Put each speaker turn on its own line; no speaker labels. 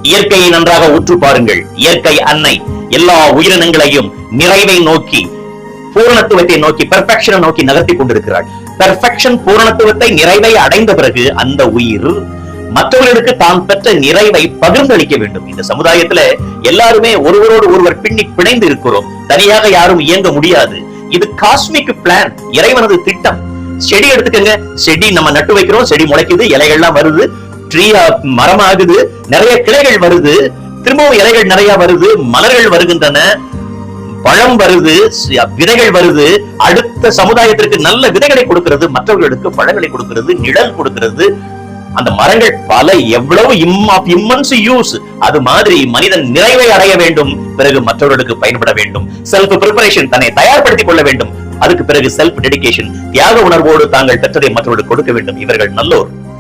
இயற்கையை நன்றாக உற்று பாருங்கள். இயற்கை அன்னை எல்லா உயிரினங்களையும் நிறைவை நோக்கி, பூரணத்துவத்தை நோக்கி, பெர்ஃபெக்ஷனை நோக்கி நகர்த்தி கொண்டிருக்கிறாள். பெர்ஃபெக்ஷன், பூரணத்துவத்தை, நிறைவை அடைந்த பிறகு அந்த உயிர் மற்றவர்களுக்கு தான் பெற்ற நிறைவை பகிர்ந்தளிக்க வேண்டும். இந்த சமுதாயத்துல எல்லாருமே ஒருவரோடு ஒருவர் பின்னி பிணைந்து இருக்கிறோம். தனியாக யாரும் இயங்க முடியாது. இது காஸ்மிக் பிளான், இறைவனது திட்டம். செடி எடுத்துக்கங்க. செடி நம்ம நட்டு வைக்கிறோம், செடி முளைக்குது, இலைகள்லாம் வருது, ட்ரீயா மரமாகுது, நிறைய கிளைகள் வருது, திரும்பவும் இலைகள் நிறைய வருது, மலர்கள் வருகின்றன, பழம் வருது, விதைகள் வருது. அடுத்த சமுதாயத்திற்கு நல்ல விதைகளை கொடுக்கிறது, மற்றவர்களுக்கு பழங்களை கொடுக்கிறது, நிழல் கொடுக்கிறது. அந்த மரங்கள் பல எவ்வளவு இம்மன்ஸ் யூஸ். அது மாதிரி மனிதன் நிறைவை அடைய வேண்டும், பிறகு மற்றவர்களுக்கு பயன்பட வேண்டும். செல்ஃப் பிரிப்பரேஷன், தன்னை தயார்படுத்திக் கொள்ள வேண்டும். அதுக்கு பிறகு செல்ஃப் டெடிகேஷன், தியாக உணர்வோடு தாங்கள் பெற்றதை மற்றவர்களுக்கு கொடுக்க வேண்டும். இவர்கள் நல்லோர்.